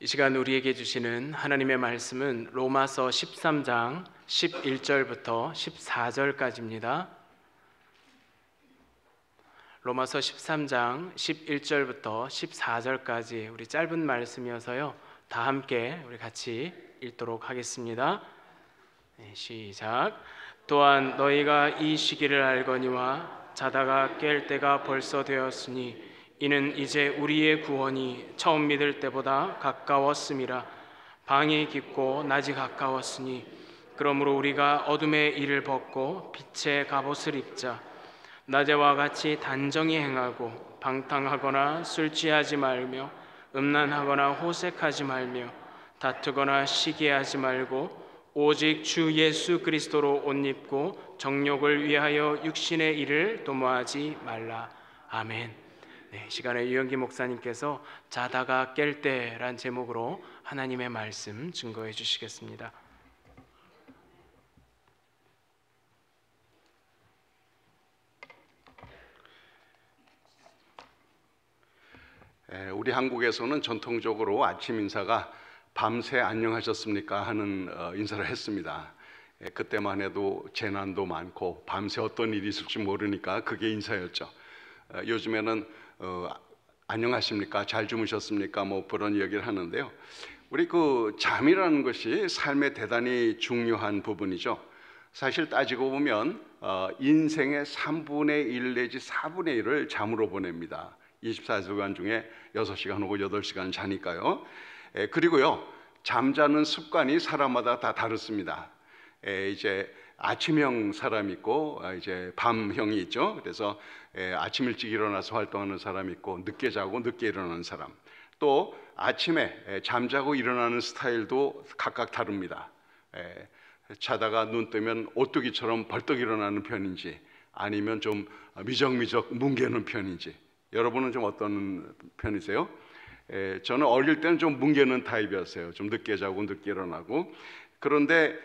이 시간 우리에게 주시는 하나님의 말씀은 로마서 13장 11절부터 14절까지입니다. 로마서 13장 11절부터 14절까지 우리 짧은 말씀이어서요, 다 함께 우리 같이 읽도록 하겠습니다. 시작. 또한 너희가 이 시기를 알거니와 자다가 깰 때가 벌써 되었으니 이는 이제 우리의 구원이 처음 믿을 때보다 가까웠음이라. 방이 깊고 낮이 가까웠으니 그러므로 우리가 어둠의 일을 벗고 빛의 갑옷을 입자. 낮에와 같이 단정히 행하고 방탕하거나 술 취하지 말며 음란하거나 호색하지 말며 다투거나 시기하지 말고 오직 주 예수 그리스도로 옷 입고 정욕을 위하여 육신의 일을 도모하지 말라. 아멘. 이 시간에 유영기 목사님께서 자다가 깰 때란 제목으로 하나님의 말씀 증거해 주시겠습니다. 우리 한국에서는 전통적으로 아침 인사가 밤새 안녕하셨습니까 하는 인사를 했습니다. 그때만 해도 재난도 많고 밤새 어떤 일이 있을지 모르니까 그게 인사였죠. 요즘에는 안녕하십니까, 잘 주무셨습니까, 뭐 그런 얘기를 하는데요. 우리 그 잠이라는 것이 삶에 대단히 중요한 부분이죠. 사실 따지고 보면 인생의 3분의 1 내지 4분의 1을 잠으로 보냅니다. 24시간 중에 6시간 혹은 8시간 자니까요. 그리고요, 잠자는 습관이 사람마다 다 다릅니다. 이제 아침형 사람이 있고 이제 밤형이 있죠. 그래서 아침 일찍 일어나서 활동하는 사람이 있고 늦게 자고 늦게 일어나는 사람, 또 아침에 잠자고 일어나는 스타일도 각각 다릅니다. 자다가 눈 뜨면 오뚜기처럼 벌떡 일어나는 편인지 아니면 좀 미적미적 뭉개는 편인지, 여러분은 좀 어떤 편이세요? 저는 어릴 때는 좀 뭉개는 타입이었어요. 좀 늦게 자고 늦게 일어나고. 그런데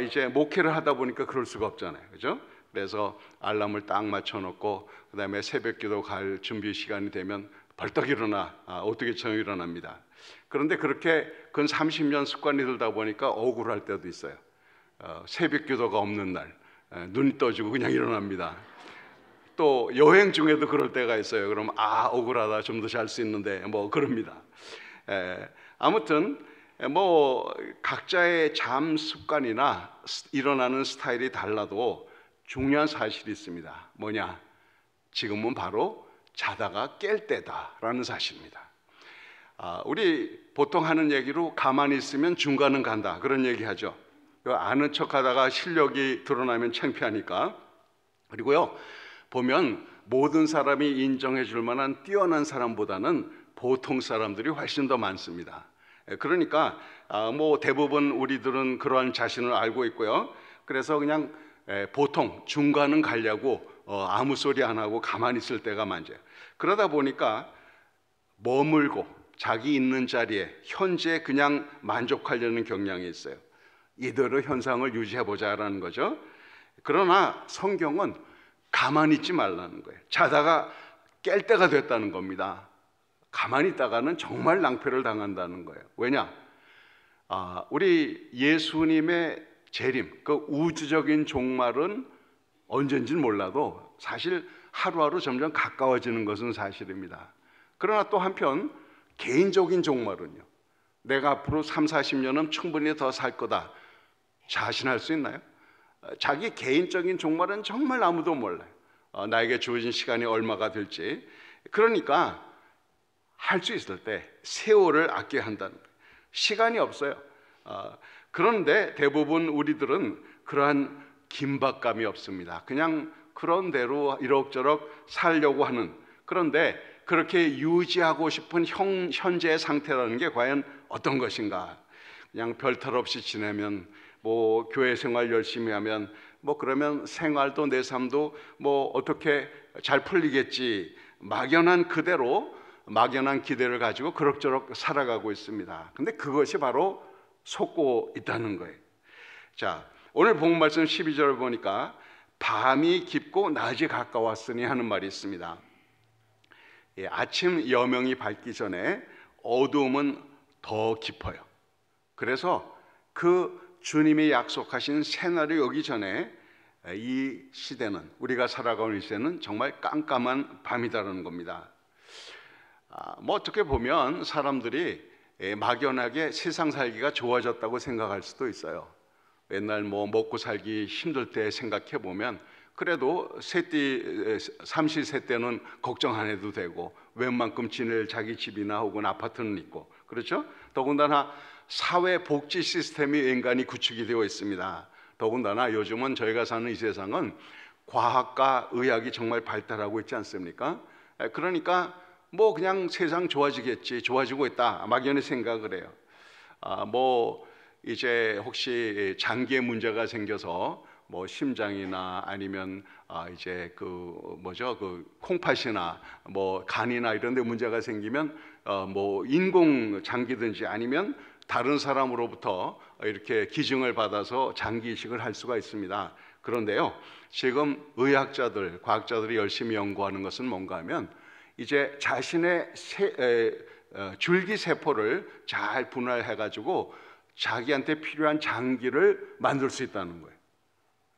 이제 목회를 하다 보니까 그럴 수가 없잖아요, 그죠? 그래서 알람을 딱 맞춰놓고 그 다음에 새벽기도 갈 준비 시간이 되면 벌떡 일어나 오뚜기처럼 일어납니다. 그런데 그렇게 근 30년 습관이 들다 보니까 억울할 때도 있어요. 새벽기도가 없는 날 눈이 떠지고 그냥 일어납니다. 또 여행 중에도 그럴 때가 있어요. 그럼 억울하다, 좀 더 잘 수 있는데 뭐 그럽니다. 아무튼 뭐 각자의 잠 습관이나 일어나는 스타일이 달라도 중요한 사실이 있습니다. 뭐냐? 지금은 바로 자다가 깰 때다라는 사실입니다. 우리 보통 하는 얘기로 가만히 있으면 중간은 간다, 그런 얘기 하죠. 아는 척하다가 실력이 드러나면 창피하니까. 그리고요, 보면 모든 사람이 인정해 줄 만한 뛰어난 사람보다는 보통 사람들이 훨씬 더 많습니다. 그러니까 뭐 대부분 우리들은 그러한 자신을 알고 있고요. 그래서 그냥 보통 중간은 가려고 아무 소리 안 하고 가만히 있을 때가 많죠. 그러다 보니까 머물고 자기 있는 자리에 현재 그냥 만족하려는 경향이 있어요. 이대로 현상을 유지해 보자라는 거죠. 그러나 성경은 가만히 있지 말라는 거예요. 자다가 깰 때가 됐다는 겁니다. 가만히 있다가는 정말 낭패를 당한다는 거예요. 왜냐? 우리 예수님의 재림, 그 우주적인 종말은 언젠지는 몰라도 사실 하루하루 점점 가까워지는 것은 사실입니다. 그러나 또 한편 개인적인 종말은요, 내가 앞으로 3, 40년은 충분히 더 살 거다 자신할 수 있나요? 자기 개인적인 종말은 정말 아무도 몰라요. 나에게 주어진 시간이 얼마가 될지. 그러니까 할 수 있을 때 세월을 아껴야 한다는 거예요. 시간이 없어요. 그런데 대부분 우리들은 그러한 긴박감이 없습니다. 그냥 그런 대로 이럭저럭 살려고 하는, 그런데 그렇게 유지하고 싶은 현재의 상태라는 게 과연 어떤 것인가? 그냥 별탈 없이 지내면, 뭐 교회 생활 열심히 하면 뭐 그러면 생활도 내 삶도 뭐 어떻게 잘 풀리겠지, 막연한 그대로 막연한 기대를 가지고 그럭저럭 살아가고 있습니다. 근데 그것이 바로 속고 있다는 거예요. 자, 오늘 본문 말씀 12절을 보니까 밤이 깊고 낮이 가까웠으니 하는 말이 있습니다. 아침 여명이 밝기 전에 어두움은 더 깊어요. 그래서 그 주님이 약속하신 새날이 오기 전에 이 시대는, 우리가 살아가는 이 시대는 정말 깜깜한 밤이다라는 겁니다. 뭐 어떻게 보면 사람들이 막연하게 세상 살기가 좋아졌다고 생각할 수도 있어요. 옛날 뭐 먹고 살기 힘들 때 생각해 보면 그래도 삼시 세때는 걱정 안 해도 되고 웬만큼 지낼 자기 집이나 혹은 아파트는 있고, 그렇죠? 더군다나 사회 복지 시스템이 인간이 구축이 되어 있습니다. 더군다나 요즘은 저희가 사는 이 세상은 과학과 의학이 정말 발달하고 있지 않습니까? 그러니까 뭐 그냥 세상 좋아지겠지, 좋아지고 있다, 막연히 생각을 해요. 뭐 이제 혹시 장기에 문제가 생겨서 뭐 심장이나 아니면 이제 그 뭐죠, 그 콩팥이나 뭐 간이나 이런 데 문제가 생기면 뭐 인공 장기든지 아니면 다른 사람으로부터 이렇게 기증을 받아서 장기 이식을 할 수가 있습니다. 그런데요, 지금 의학자들, 과학자들이 열심히 연구하는 것은 뭔가 하면 이제 자신의 줄기세포를 잘 분할해 가지고 자기한테 필요한 장기를 만들 수 있다는 거예요.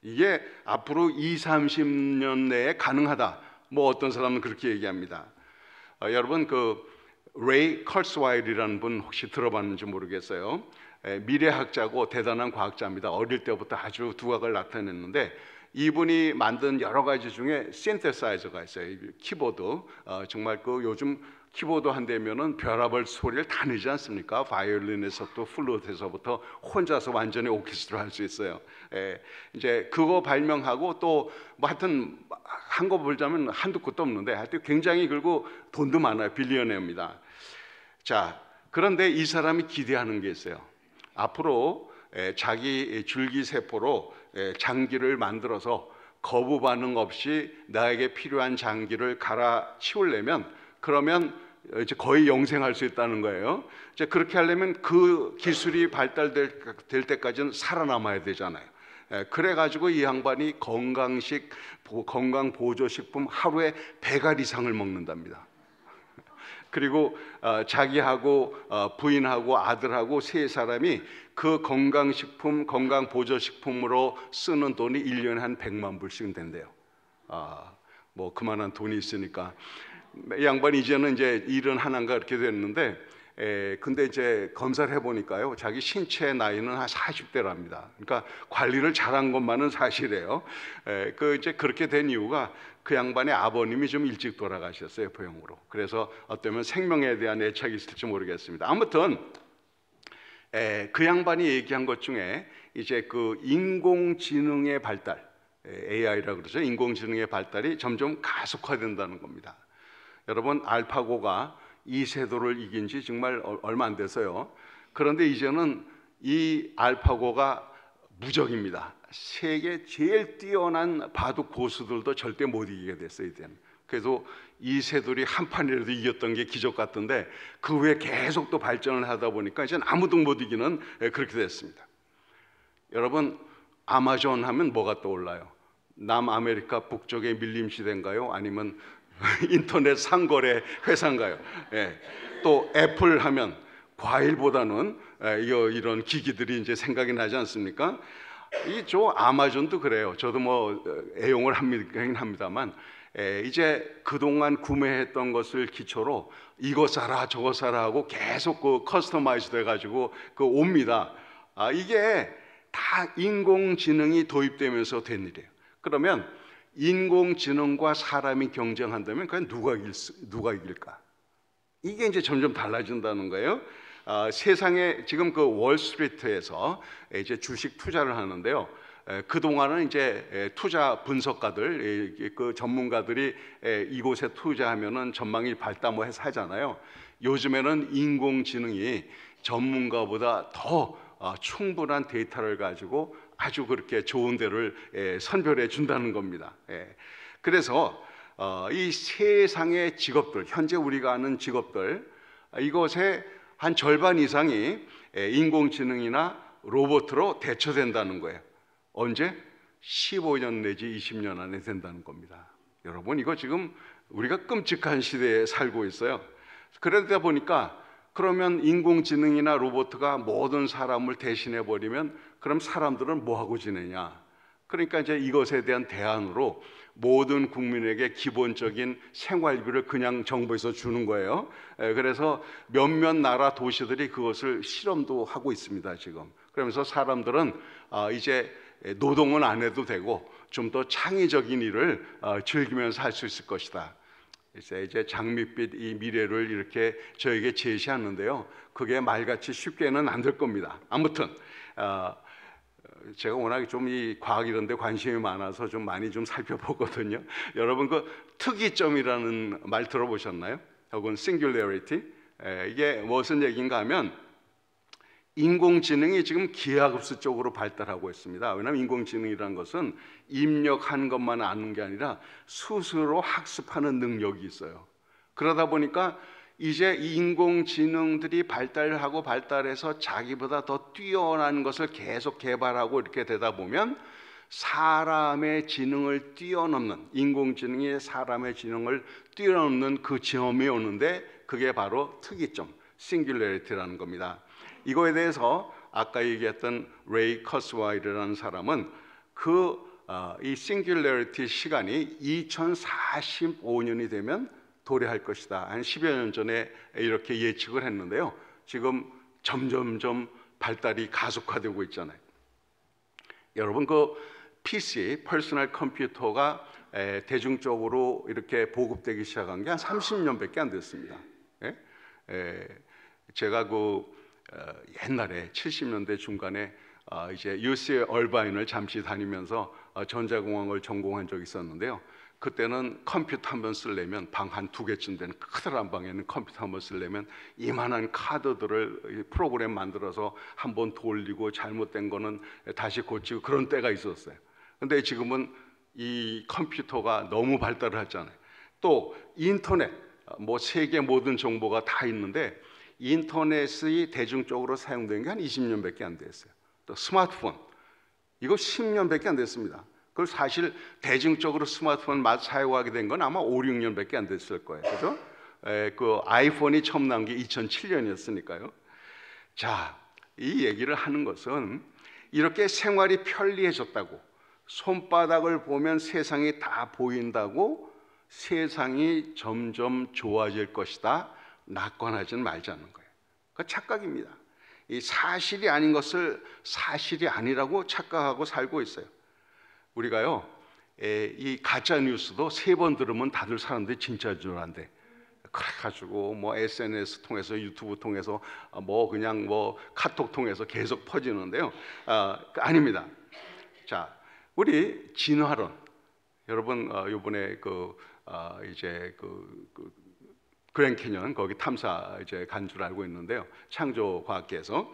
이게 앞으로 20-30년 내에 가능하다, 뭐 어떤 사람은 그렇게 얘기합니다. 여러분 그 레이 컬스와일이라는 분 혹시 들어봤는지 모르겠어요. 미래학자고 대단한 과학자입니다. 어릴 때부터 아주 두각을 나타냈는데 이분이 만든 여러 가지 중에 신테사이저가 있어요. 키보드, 정말 그 요즘 키보드 한 대면은 별의별 소리를 다 내지 않습니까? 바이올린에서부터 플루트에서부터 혼자서 완전히 오케스트라 할 수 있어요. 이제 그거 발명하고 또 뭐 하여튼 한 거 보자면 한두 끝도 없는데 하여튼 굉장히, 그리고 돈도 많아요. 빌리어네어입니다. 자, 그런데 이 사람이 기대하는 게 있어요. 앞으로 자기 줄기세포로 장기를 만들어서 거부 반응 없이 나에게 필요한 장기를 갈아치우려면, 그러면 이제 거의 영생할 수 있다는 거예요. 이제 그렇게 하려면 그 기술이 발달될 때까지는 살아남아야 되잖아요. 그래가지고 이 양반이 건강보조식품 하루에 100알 이상을 먹는답니다. 그리고 자기하고 부인하고 아들하고 세 사람이 그 건강보조식품으로 쓰는 돈이 1년에 한 100만 불씩 된대요. 뭐 그만한 돈이 있으니까 이 양반이 이제는 이제 일은 하나인가 이렇게 됐는데, 근데 이제 검사를 해보니까요, 자기 신체 나이는 한 40대랍니다. 그러니까 관리를 잘한 것만은 사실이에요. 그 이제 그렇게 된 이유가 그 양반의 아버님이 좀 일찍 돌아가셨어요, 병으로. 그래서 어쩌면 생명에 대한 애착이 있을지 모르겠습니다. 아무튼 그 양반이 얘기한 것 중에 이제 그 인공지능의 발달, AI라고 그러죠. 인공지능의 발달이 점점 가속화된다는 겁니다. 여러분, 알파고가 이세돌을 이긴 지 정말 얼마 안 돼서요. 그런데 이제는 이 알파고가 무적입니다. 세계 제일 뛰어난 바둑 고수들도 절대 못 이기게 됐어요, 이제는. 그래서 이세돌이 한 판이라도 이겼던 게 기적 같던데 그 후에 계속 또 발전을 하다 보니까 이제는 아무도 못 이기는 그렇게 됐습니다. 여러분, 아마존 하면 뭐가 떠올라요? 남아메리카 북쪽의 밀림 시대인가요? 아니면 인터넷 상거래 회사인가요? 또 애플 하면 과일보다는 이런 기기들이 이제 생각이 나지 않습니까? 저 아마존도 그래요. 저도 뭐 애용을 합니다만 이제 그동안 구매했던 것을 기초로 이거 사라 저거 사라 하고 계속 그 커스터마이즈 돼가지고 그 옵니다. 이게 다 인공지능이 도입되면서 된 일이에요. 그러면 인공지능과 사람이 경쟁한다면 과연 누가 이길까? 이게 이제 점점 달라진다는 거예요. 세상에 지금 그 월스트리트에서 이제 주식 투자를 하는데요. 그 동안은 이제 투자 분석가들, 그 전문가들이 이곳에 투자하면은 전망이 밝다 뭐 해서 하잖아요. 요즘에는 인공지능이 전문가보다 더 충분한 데이터를 가지고 아주 그렇게 좋은 데를 선별해 준다는 겁니다. 그래서 이 세상의 직업들, 현재 우리가 아는 직업들, 이것의 한 절반 이상이 인공지능이나 로봇으로 대처된다는 거예요. 언제? 15년 내지 20년 안에 된다는 겁니다. 여러분, 이거 지금 우리가 끔찍한 시대에 살고 있어요. 그러다 보니까 그러면 인공지능이나 로봇가 모든 사람을 대신해 버리면 그럼 사람들은 뭐 하고 지내냐? 그러니까 이제 이것에 대한 대안으로 모든 국민에게 기본적인 생활비를 그냥 정부에서 주는 거예요. 그래서 몇몇 나라 도시들이 그것을 실험도 하고 있습니다, 지금. 그러면서 사람들은 이제 노동은 안 해도 되고 좀 더 창의적인 일을 즐기면서 할 수 있을 것이다. 이제 장밋빛 이 미래를 이렇게 저에게 제시하는데요. 그게 말같이 쉽게는 안 될 겁니다. 아무튼 제가 워낙에 좀 이 과학 이런 데 관심이 많아서 좀 많이 좀 살펴보거든요. 여러분 그 특이점이라는 말 들어보셨나요? 혹은 singularity? 이게 무슨 얘기인가 하면 인공지능이 지금 기하급수 쪽으로 발달하고 있습니다. 왜냐하면 인공지능이라는 것은 입력한 것만 아는 게 아니라 스스로 학습하는 능력이 있어요. 그러다 보니까 이제 이 인공지능들이 발달하고 발달해서 자기보다 더 뛰어난 것을 계속 개발하고 이렇게 되다 보면 사람의 지능을 뛰어넘는, 인공지능이 사람의 지능을 뛰어넘는 그 지점이 오는데 그게 바로 특이점, 싱귤레리티라는 겁니다. 이거에 대해서 아까 얘기했던 레이 커스와일이라는 사람은 이 싱귤레리티 시간이 2045년이 되면 도래할 것이다. 한 10여 년 전에 이렇게 예측을 했는데요. 지금 점점점 발달이 가속화되고 있잖아요. 여러분 그 PC, 퍼스널 컴퓨터가 대중적으로 이렇게 보급되기 시작한 게 한 30년밖에 안 됐습니다. 제가 옛날에 70년대 중간에 이제 UC 얼바인을 잠시 다니면서 전자공학을 전공한 적이 있었는데요. 그때는 컴퓨터 한 번 쓰려면 방 한 2개쯤 되는 커다란 방에는 컴퓨터 한 번 쓰려면 이만한 카드들을 프로그램 만들어서 한 번 돌리고 잘못된 거는 다시 고치고 그런 때가 있었어요. 근데 지금은 이 컴퓨터가 너무 발달을 했잖아요. 또 인터넷, 뭐 세계 모든 정보가 다 있는데 인터넷이 대중적으로 사용된 게 한 20년밖에 안 됐어요. 또 스마트폰, 이거 10년밖에 안 됐습니다. 그걸 사실 대중적으로 스마트폰 사용하게 된 건 아마 5, 6년밖에 안 됐을 거예요. 그죠? 그 아이폰이 처음 나온 게 2007년이었으니까요. 자, 이 얘기를 하는 것은 이렇게 생활이 편리해졌다고, 손바닥을 보면 세상이 다 보인다고 세상이 점점 좋아질 것이다, 낙관하지는 말자는 거예요. 그 착각입니다. 이 사실이 아닌 것을 사실이 아니라고 착각하고 살고 있어요. 우리가요, 이 가짜 뉴스도 3번 들으면 다들 사람들이 진짜인 줄 안대. 그래가지고 뭐 SNS 통해서, 유튜브 통해서, 그냥 카톡 통해서 계속 퍼지는데요. 아닙니다. 자, 우리 진화론, 여러분 이번에 그랜드 캐년 거기 탐사 이제 간 줄 알고 있는데요. 창조과학계에서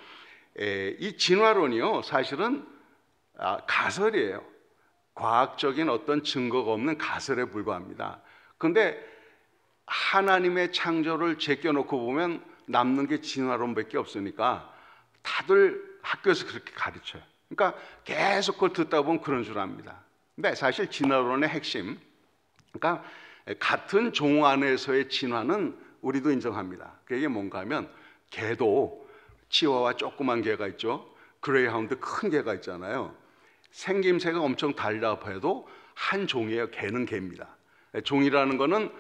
이 진화론이요, 사실은 가설이에요. 과학적인 어떤 증거가 없는 가설에 불과합니다. 그런데 하나님의 창조를 제껴놓고 보면 남는 게 진화론밖에 없으니까 다들 학교에서 그렇게 가르쳐요. 그러니까 계속 그걸 듣다 보면 그런 줄 압니다. 근데 사실 진화론의 핵심, 그러니까 같은 종 안에서의 진화는 우리도 인정합니다. 그게 뭔가 하면 개도 치와와 조그만 개가 있죠. 그레이하운드 큰 개가 있잖아요. 생김새가 엄청 달라 보여도 한 종이에요. 개는 개입니다. 종이라는 거는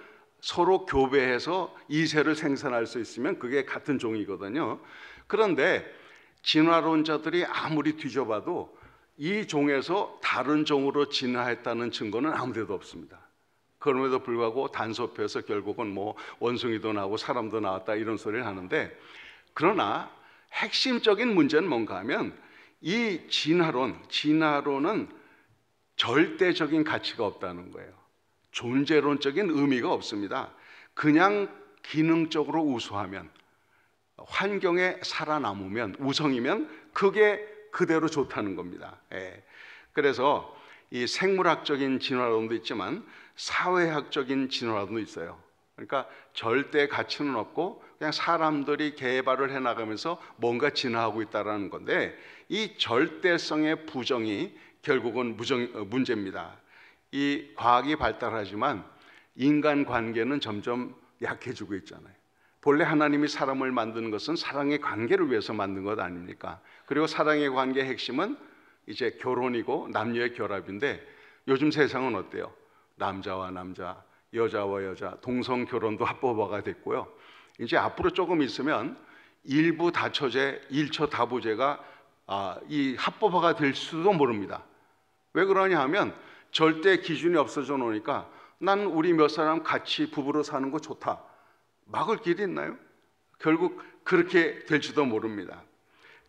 서로 교배해서 이세를 생산할 수 있으면 그게 같은 종이거든요. 그런데 진화론자들이 아무리 뒤져봐도 이 종에서 다른 종으로 진화했다는 증거는 아무데도 없습니다. 그럼에도 불구하고 단소표에서 결국은 원숭이도 나오고 사람도 나왔다 이런 소리를 하는데, 그러나 핵심적인 문제는 뭔가 하면 이 진화론은 절대적인 가치가 없다는 거예요. 존재론적인 의미가 없습니다. 그냥 기능적으로 우수하면, 환경에 살아남으면, 우성이면 그게 그대로 좋다는 겁니다. 그래서 이 생물학적인 진화론도 있지만 사회학적인 진화론도 있어요. 그러니까 절대 가치는 없고 그냥 사람들이 개발을 해나가면서 뭔가 진화하고 있다는 건데, 이 절대성의 부정이 결국은 문제입니다. 이 과학이 발달하지만 인간관계는 점점 약해지고 있잖아요. 본래 하나님이 사람을 만드는 것은 사랑의 관계를 위해서 만든 것 아닙니까? 그리고 사랑의 관계의 핵심은 이제 결혼이고 남녀의 결합인데 요즘 세상은 어때요? 남자와 남자, 여자와 여자, 동성 결혼도 합법화가 됐고요. 이제 앞으로 조금 있으면 일부 다처제, 일처 다부제가 이 합법화가 될 수도 모릅니다. 왜 그러냐 하면 절대 기준이 없어져 놓으니까 난 우리 몇 사람 같이 부부로 사는 거 좋다. 막을 길이 있나요? 결국 그렇게 될지도 모릅니다.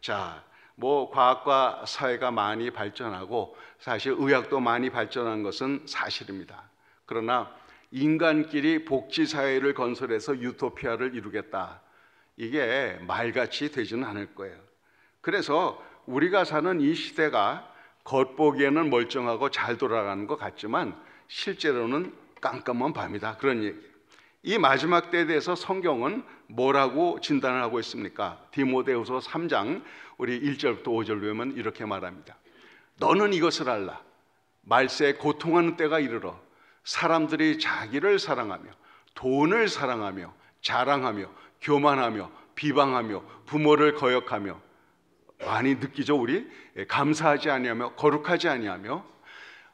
자, 뭐 과학과 사회가 많이 발전하고 사실 의학도 많이 발전한 것은 사실입니다. 그러나 인간끼리 복지 사회를 건설해서 유토피아를 이루겠다. 이게 말같이 되지는 않을 거예요. 그래서 우리가 사는 이 시대가 겉보기에는 멀쩡하고 잘 돌아가는 것 같지만 실제로는 깜깜한 밤이다. 그런 얘기예요. 이 마지막 때에 대해서 성경은 뭐라고 진단을 하고 있습니까? 디모데후서 3장 우리 1절부터 5절 보면 이렇게 말합니다. 너는 이것을 알라. 말세에 고통하는 때가 이르러 사람들이 자기를 사랑하며 돈을 사랑하며 자랑하며 교만하며 비방하며 부모를 거역하며 많이 느끼죠 우리? 감사하지 아니하며 거룩하지 아니하며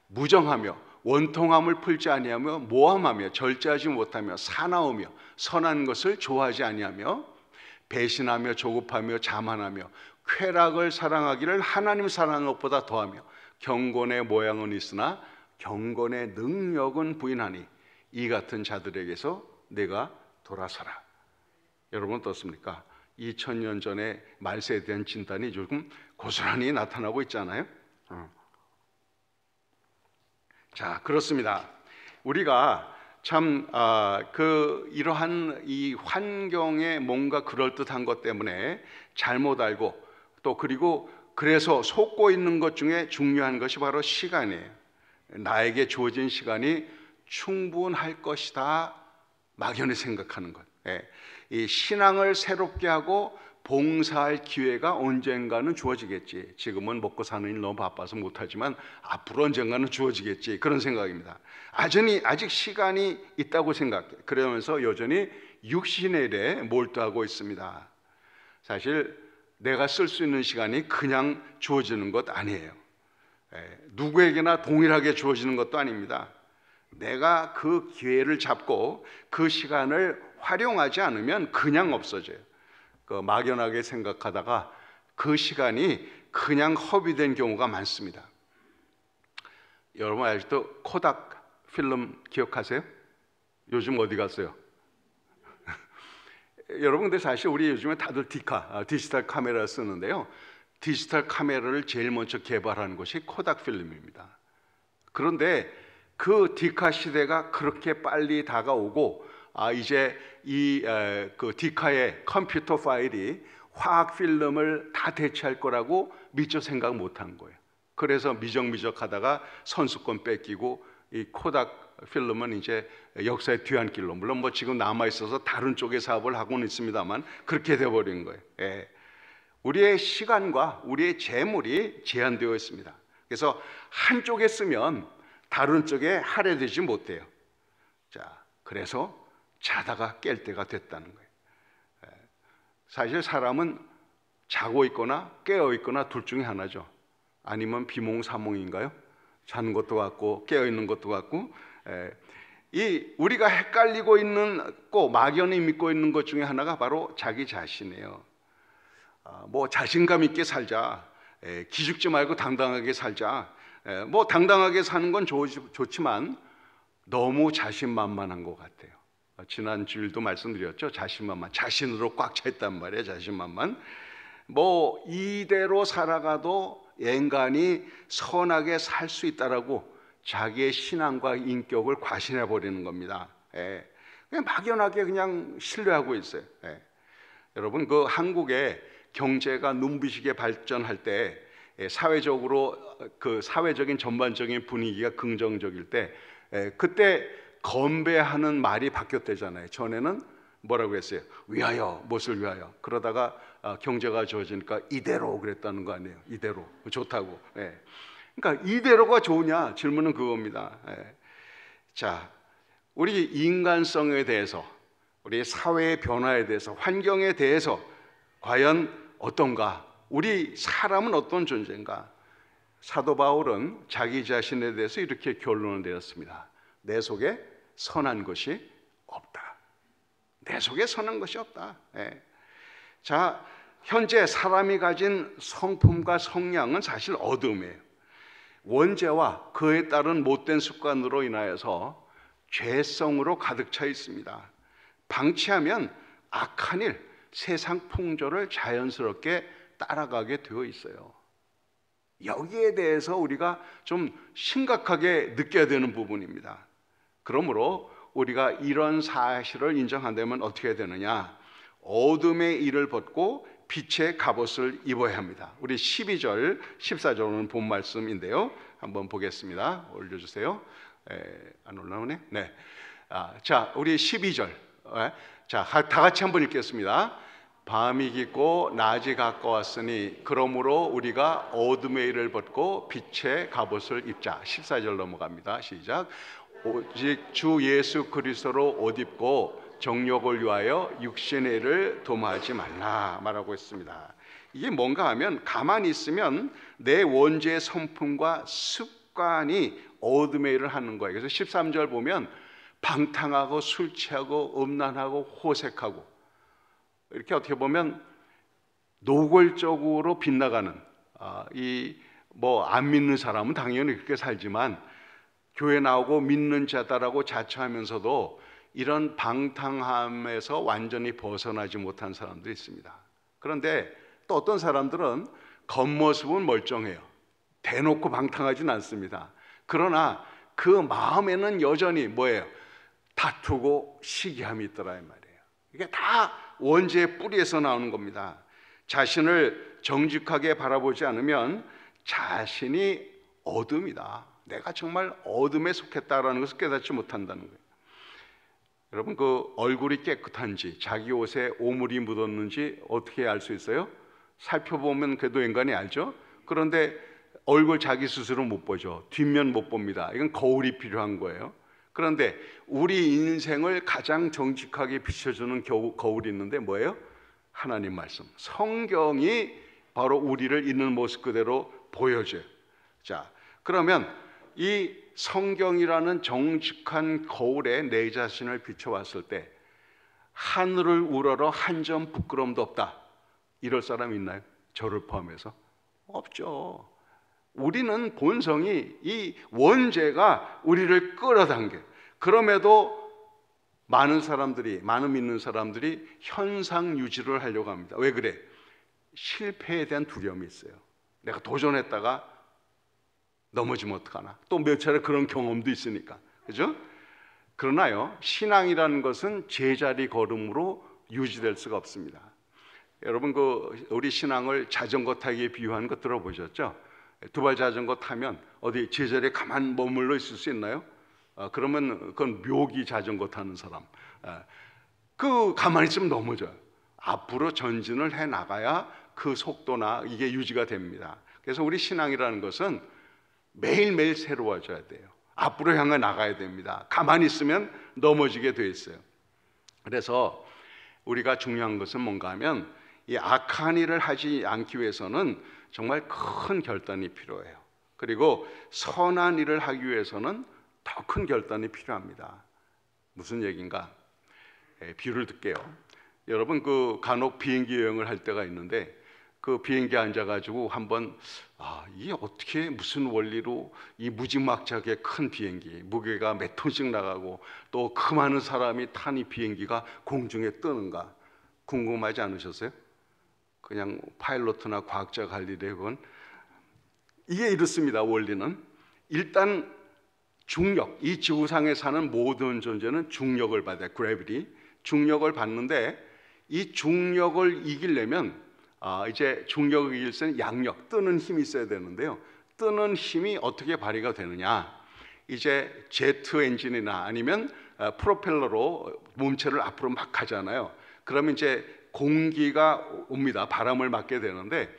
무정하며 원통함을 풀지 아니하며 모함하며 절제하지 못하며 사나우며 선한 것을 좋아하지 아니하며 배신하며 조급하며 자만하며 쾌락을 사랑하기를 하나님 사랑하는 것보다 더하며 경건의 모양은 있으나 경건의 능력은 부인하니 이 같은 자들에게서 내가 돌아서라. 여러분 어떻습니까? 2000년 전에 말세에 대한 진단이 조금 고스란히 나타나고 있잖아요. 자, 그렇습니다. 우리가 참 이러한 이 환경에 뭔가 그럴듯한 것 때문에 잘못 알고 또 그리고 그래서 속고 있는 것 중에 중요한 것이 바로 시간이에요. 나에게 주어진 시간이 충분할 것이다 막연히 생각하는 것. 이 신앙을 새롭게 하고 봉사할 기회가 언젠가는 주어지겠지. 지금은 먹고 사는 일 너무 바빠서 못하지만 앞으로 언젠가는 주어지겠지. 그런 생각입니다. 아직 시간이 있다고 생각해. 그러면서 여전히 육신의 일에 몰두하고 있습니다. 사실 내가 쓸 수 있는 시간이 그냥 주어지는 것 아니에요. 누구에게나 동일하게 주어지는 것도 아닙니다. 내가 그 기회를 잡고 그 시간을 활용하지 않으면 그냥 없어져요. 막연하게 생각하다가 그 시간이 그냥 허비된 경우가 많습니다. 여러분 아직도 코닥 필름 기억하세요? 요즘 어디 갔어요? 여러분 근데 사실 우리 요즘에 다들 디지털 카메라를 쓰는데요. 디지털 카메라를 제일 먼저 개발한 것이 코닥 필름입니다. 그런데 그 디카 시대가 그렇게 빨리 다가오고 이제 그 디카의 컴퓨터 파일이 화학 필름을 다 대체할 거라고 미처 생각 못한 거예요. 그래서 미적미적하다가 선수권 뺏기고 이 코닥 필름은 이제 역사의 뒤안길로, 물론 뭐 지금 남아 있어서 다른 쪽의 사업을 하고는 있습니다만 그렇게 돼버린 거예요. 우리의 시간과 우리의 재물이 제한되어 있습니다. 그래서 한쪽에 쓰면 다른 쪽에 할애되지 못해요. 자, 그래서 자다가 깰 때가 됐다는 거예요. 사실 사람은 자고 있거나 깨어 있거나 둘 중에 하나죠. 아니면 비몽사몽인가요? 자는 것도 같고 깨어 있는 것도 같고. 우리가 헷갈리고 있는 꼭 막연히 믿고 있는 것 중에 하나가 바로 자기 자신이에요. 뭐 자신감 있게 살자, 기죽지 말고 당당하게 살자. 뭐 당당하게 사는 건 좋지만 너무 자신만만한 것 같아요. 지난 주일도 말씀드렸죠. 자신만만, 자신으로 꽉 차 있단 말이에요. 자신만만. 뭐 이대로 살아가도 인간이 선하게 살 수 있다라고 자기의 신앙과 인격을 과신해 버리는 겁니다. 그냥 막연하게 그냥 신뢰하고 있어요. 여러분 그 한국의 경제가 눈부시게 발전할 때 사회적으로 그 사회적인 전반적인 분위기가 긍정적일 때 그때 건배하는 말이 바뀌었대잖아요. 전에는 뭐라고 했어요? 위하여, 무엇을 위하여. 그러다가 경제가 좋아지니까 이대로 그랬다는 거 아니에요. 이대로 좋다고. 그러니까 이대로가 좋으냐? 질문은 그겁니다. 자, 우리 인간성에 대해서 우리 사회의 변화에 대해서, 환경에 대해서 과연 어떤가? 우리 사람은 어떤 존재인가? 사도 바울은 자기 자신에 대해서 이렇게 결론을 내렸습니다. 내 속에 선한 것이 없다. 내 속에 선한 것이 없다. 예. 자, 현재 사람이 가진 성품과 성향은 사실 어둠이에요. 원죄와 그에 따른 못된 습관으로 인하여서 죄성으로 가득 차 있습니다. 방치하면 악한 일, 세상 풍조를 자연스럽게 따라가게 되어 있어요. 여기에 대해서 우리가 좀 심각하게 느껴야 되는 부분입니다. 그러므로 우리가 이런 사실을 인정한다면 어떻게 해야 되느냐? 어둠의 일을 벗고 빛의 갑옷을 입어야 합니다. 우리 12절, 14절은 본 말씀인데요. 한번 보겠습니다. 올려주세요. 안 올라오네? 네. 자, 우리 12절. 자, 다 같이 한번 읽겠습니다. 밤이 깊고 낮이 가까웠으니 그러므로 우리가 어둠의 일을 벗고 빛의 갑옷을 입자. 14절 넘어갑니다. 시작. 오직 주 예수 그리스도로 옷 입고 정욕을 위하여 육신의 일을 도모하지 말라 말하고 있습니다. 이게 뭔가 하면 가만히 있으면 내 원죄의 성품과 습관이 어둠의 일을 하는 거예요. 그래서 13절 보면 방탕하고 술 취하고 음란하고 호색하고 이렇게 어떻게 보면 노골적으로 빗나가는 안 믿는 사람은 당연히 그렇게 살지만 교회 나오고 믿는 자다라고 자처하면서도 이런 방탕함에서 완전히 벗어나지 못한 사람들이 있습니다. 그런데 또 어떤 사람들은 겉모습은 멀쩡해요. 대놓고 방탕하진 않습니다. 그러나 그 마음에는 여전히 뭐예요? 다투고 시기함이 있더라 이 말이에요. 이게 다 원죄의 뿌리에서 나오는 겁니다. 자신을 정직하게 바라보지 않으면 자신이 어둠이다. 내가 정말 어둠에 속했다라는 것을 깨닫지 못한다는 거예요. 여러분, 그 얼굴이 깨끗한지 자기 옷에 오물이 묻었는지 어떻게 알 수 있어요? 살펴보면 그래도 인간이 알죠. 그런데 얼굴 자기 스스로 못 보죠. 뒷면 못 봅니다. 이건 거울이 필요한 거예요. 그런데 우리 인생을 가장 정직하게 비춰주는 거울이 있는데 뭐예요? 하나님 말씀, 성경이 바로 우리를 있는 모습 그대로 보여줘요. 자, 그러면 이 성경이라는 정직한 거울에 내 자신을 비춰봤을 때 하늘을 우러러 한 점 부끄럼도 없다, 이럴 사람 있나요? 저를 포함해서? 없죠. 우리는 본성이 이 원죄가 우리를 끌어당겨. 그럼에도 많은 믿는 사람들이 현상 유지를 하려고 합니다. 왜 그래? 실패에 대한 두려움이 있어요. 내가 도전했다가 넘어지면 어떡하나? 또 몇 차례 그런 경험도 있으니까. 그죠? 그러나요, 신앙이라는 것은 제자리 걸음으로 유지될 수가 없습니다. 여러분, 우리 신앙을 자전거 타기에 비유한 거 들어보셨죠? 두발 자전거 타면 어디 제자리에 가만 머물러 있을 수 있나요? 그러면 그건 묘기 자전거 타는 사람. 가만히 있으면 넘어져요. 앞으로 전진을 해 나가야 그 속도나 이게 유지가 됩니다. 그래서 우리 신앙이라는 것은 매일매일 새로워져야 돼요. 앞으로 향해 나가야 됩니다. 가만히 있으면 넘어지게 돼 있어요. 그래서 우리가 중요한 것은 뭔가 하면 이 악한 일을 하지 않기 위해서는 정말 큰 결단이 필요해요. 그리고 선한 일을 하기 위해서는 더 큰 결단이 필요합니다. 무슨 얘기인가? 비유를 들게요. 여러분, 간혹 비행기 여행을 할 때가 있는데 그 비행기에 앉아가지고 한번 이게 어떻게 무슨 원리로 이 무지막지하게 큰 비행기, 무게가 몇 톤씩 나가고 또 그 많은 사람이 탄 이 비행기가 공중에 뜨는가 궁금하지 않으셨어요? 그냥 파일로트나 과학자가 할 일이에요. 그건 이게 이렇습니다. 원리는 일단 중력, 이 지구상에 사는 모든 존재는 중력을 받아요. 그래비티, 중력을 받는데 이 중력을 이기려면 이제 중력을 이길 때는 양력, 뜨는 힘이 있어야 되는데요. 뜨는 힘이 어떻게 발휘가 되느냐? 이제 제트 엔진이나 아니면 프로펠러로 몸체를 앞으로 막 가잖아요. 그러면 이제 공기가 옵니다. 바람을 맞게 되는데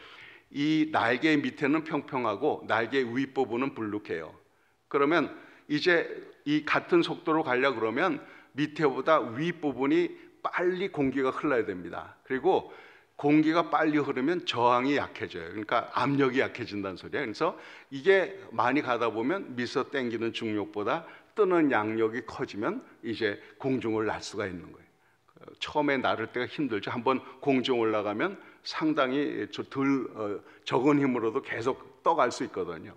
이 날개 밑에는 평평하고 날개 윗부분은 불룩해요. 그러면 이제 이 같은 속도로 가려고 그러면 밑에보다 윗부분이 빨리 공기가 흘러야 됩니다. 그리고 공기가 빨리 흐르면 저항이 약해져요. 그러니까 압력이 약해진다는 소리예요. 그래서 이게 많이 가다 보면 미서 땡기는 중력보다 뜨는 양력이 커지면 이제 공중을 날 수가 있는 거예요. 처음에 나를 때가 힘들죠. 한번 공중 올라가면 상당히 적은 힘으로도 계속 떠갈 수 있거든요.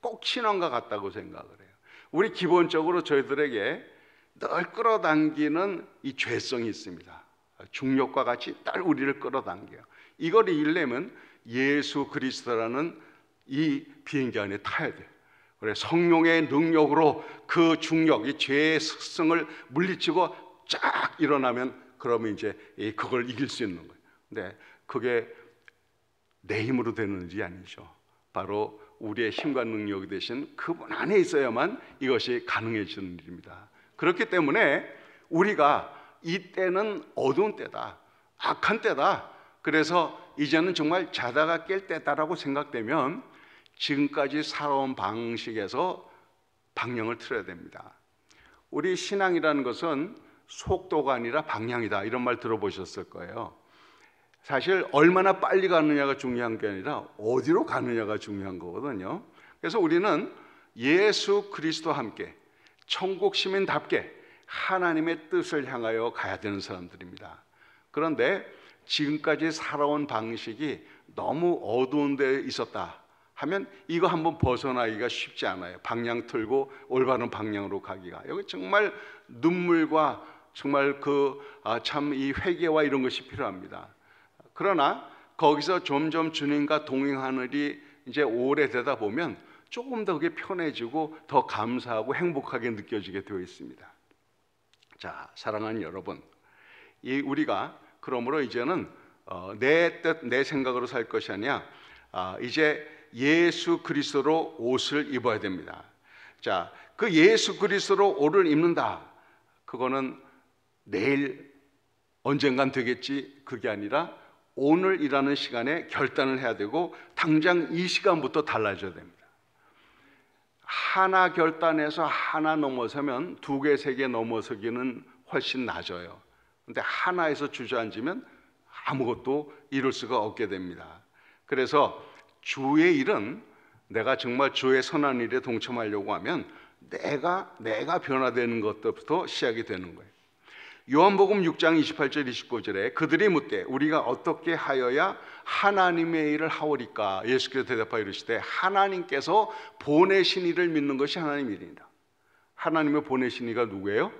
꼭 신앙과 같다고 생각을 해요. 우리 기본적으로 저희들에게 늘 끌어당기는 이 죄성이 있습니다. 중력과 같이 늘 우리를 끌어당겨요. 이걸 이기려면 예수 그리스도라는 이 비행기 안에 타야 돼요. 그래, 성령의 능력으로 그 중력, 이 죄의 습성을 물리치고 쫙 일어나면 그러면 이제 그걸 이길 수 있는 거예요. 근데 그게 내 힘으로 되는 일이 아니죠. 바로 우리의 힘과 능력이 되신 그분 안에 있어야만 이것이 가능해지는 일입니다. 그렇기 때문에 우리가 이때는 어두운 때다, 악한 때다, 그래서 이제는 정말 자다가 깰 때다라고 생각되면 지금까지 살아온 방식에서 방향을 틀어야 됩니다. 우리 신앙이라는 것은 속도가 아니라 방향이다, 이런 말 들어보셨을 거예요. 사실 얼마나 빨리 가느냐가 중요한 게 아니라 어디로 가느냐가 중요한 거거든요. 그래서 우리는 예수 그리스도와 함께 천국 시민답게 하나님의 뜻을 향하여 가야 되는 사람들입니다. 그런데 지금까지 살아온 방식이 너무 어두운 데 있었다 하면 이거 한번 벗어나기가 쉽지 않아요. 방향 틀고 올바른 방향으로 가기가. 여기 정말 눈물과 정말 참 이 회개와 이런 것이 필요합니다. 그러나 거기서 점점 주님과 동행하는 일이 이제 오래되다 보면 조금 더 그게 편해지고 더 감사하고 행복하게 느껴지게 되어 있습니다. 자, 사랑하는 여러분, 우리가 그러므로 이제는 내 뜻, 내 생각으로 살 것이 아니라 이제 예수 그리스도로 옷을 입어야 됩니다. 자, 그 예수 그리스도로 옷을 입는다, 그거는 내일 언젠간 되겠지, 그게 아니라 오늘이라는 시간에 결단을 해야 되고 당장 이 시간부터 달라져야 됩니다. 하나 결단해서 하나 넘어서면 두 개, 세 개 넘어서기는 훨씬 낮아요. 근데 하나에서 주저앉으면 아무것도 이룰 수가 없게 됩니다. 그래서 주의 일은, 내가 정말 주의 선한 일에 동참하려고 하면 내가 변화되는 것부터 시작이 되는 거예요. 요한복음 6장 28절 29절에 그들이 묻되 우리가 어떻게 하여야 하나님의 일을 하오리까? 예수께서 대답하여 이르시되 하나님께서 보내신 이를 믿는 것이 하나님의 일이니라. 하나님의 보내신 이가 누구예요?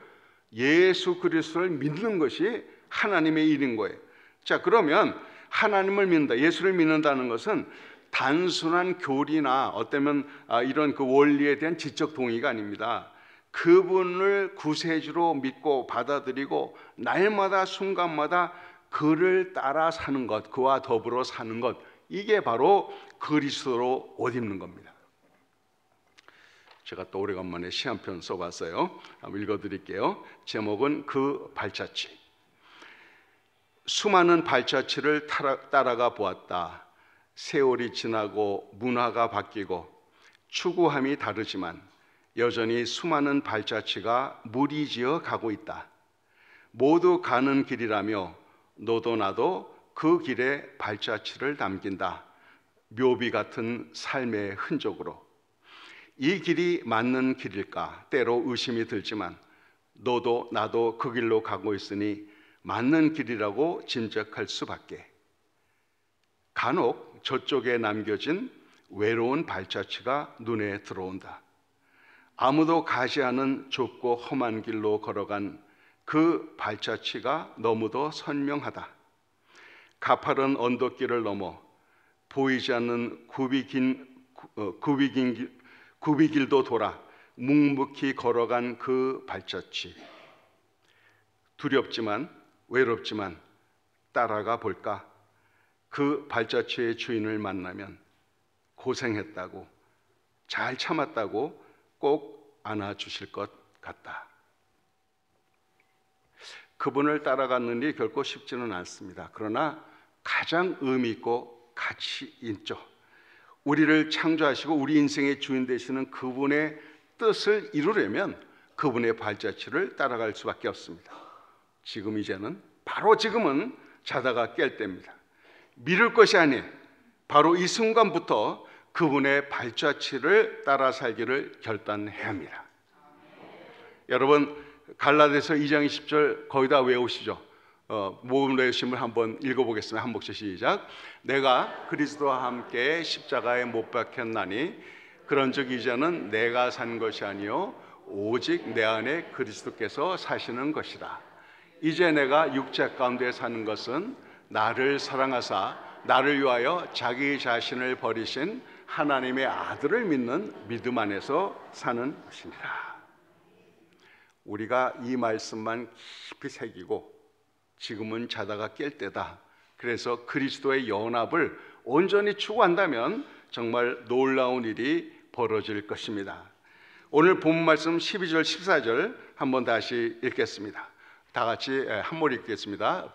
예수 그리스도를 믿는 것이 하나님의 일인 거예요. 자, 그러면 하나님을 믿는다, 예수를 믿는다는 것은 단순한 교리나 어쩌면 이런 그 원리에 대한 지적 동의가 아닙니다. 그분을 구세주로 믿고 받아들이고 날마다 순간마다 그를 따라 사는 것, 그와 더불어 사는 것, 이게 바로 그리스도로 옷 입는 겁니다. 제가 또 오래간만에 시 한 편 써봤어요. 한번 읽어드릴게요. 제목은 그 발자취. 수많은 발자취를 따라가 보았다. 세월이 지나고 문화가 바뀌고 추구함이 다르지만 여전히 수많은 발자취가 무리지어 가고 있다. 모두 가는 길이라며 너도 나도 그 길에 발자취를 남긴다. 묘비 같은 삶의 흔적으로. 이 길이 맞는 길일까? 때로 의심이 들지만 너도 나도 그 길로 가고 있으니 맞는 길이라고 짐작할 수밖에. 간혹 저쪽에 남겨진 외로운 발자취가 눈에 들어온다. 아무도 가지 않은 좁고 험한 길로 걸어간 그 발자취가 너무도 선명하다. 가파른 언덕길을 넘어 보이지 않는 굽이길도 돌아 묵묵히 걸어간 그 발자취. 두렵지만 외롭지만 따라가 볼까? 그 발자취의 주인을 만나면 고생했다고, 잘 참았다고 꼭 안아주실 것 같다. 그분을 따라가는 일이 결코 쉽지는 않습니다. 그러나 가장 의미 있고 가치 있죠. 우리를 창조하시고 우리 인생의 주인 되시는 그분의 뜻을 이루려면 그분의 발자취를 따라갈 수밖에 없습니다. 지금 이제는 바로 지금은 자다가 깰 때입니다. 미룰 것이 아닌 바로 이 순간부터 그분의 발자취를 따라 살기를 결단해야 합니다. 여러분 갈라디아서 2장 20절 거의 다 외우시죠? 모음 외우심을 한번 읽어보겠습니다. 한 목소리 시작. 내가 그리스도와 함께 십자가에 못 박혔나니 그런즉 이제는 내가 산 것이 아니요 오직 내 안에 그리스도께서 사시는 것이라. 이제 내가 육체 가운데 사는 것은 나를 사랑하사 나를 위하여 자기 자신을 버리신 하나님의 아들을 믿는 믿음 안에서 사는 것이니라. 우리가 이 말씀만 깊이 새기고 지금은 자다가 깰 때다. 그래서 그리스도의 연합을 온전히 추구한다면 정말 놀라운 일이 벌어질 것입니다. 오늘 본 말씀 12절 14절 한번 다시 읽겠습니다. 다 같이 한 몰 읽겠습니다.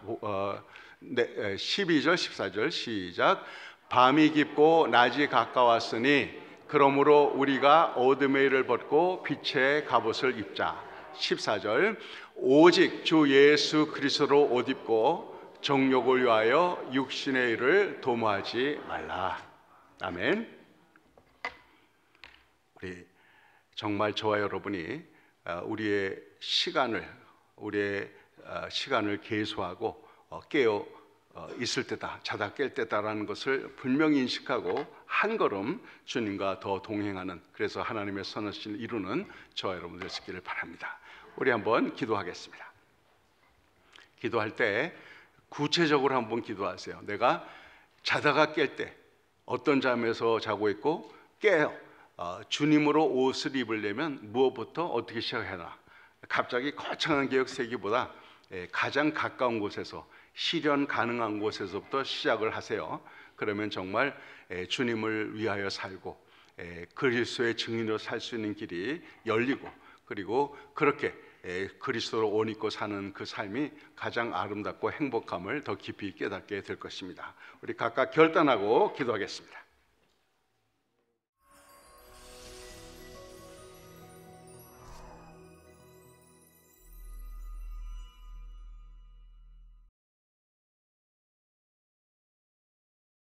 12절 14절 시작. 밤이 깊고 낮이 가까웠으니 그러므로 우리가 어둠의 일을 벗고 빛의 갑옷을 입자. 14절 오직 주 예수 그리스도로 옷 입고 정욕을 위하여 육신의 일을 도모하지 말라. 아멘. 우리 정말 저와 여러분이 우리의 시간을 계수하고 깨어 있을 때다, 자다 깰 때다라는 것을 분명히 인식하고 한 걸음 주님과 더 동행하는, 그래서 하나님의 선하심을 이루는 저와 여러분들 되시기를 바랍니다. 우리 한번 기도하겠습니다. 기도할 때 구체적으로 한번 기도하세요. 내가 자다가 깰 때 어떤 잠에서 자고 있고 깨요. 주님으로 옷을 입으려면 무엇부터 어떻게 시작해라. 갑자기 거창한 계획 세기보다 가장 가까운 곳에서 실현 가능한 곳에서부터 시작을 하세요. 그러면 정말 주님을 위하여 살고 그리스도의 증인으로 살 수 있는 길이 열리고, 그리고 그렇게 그리스도로 옷 입고 사는 그 삶이 가장 아름답고 행복함을 더 깊이 깨닫게 될 것입니다. 우리 각각 결단하고 기도하겠습니다.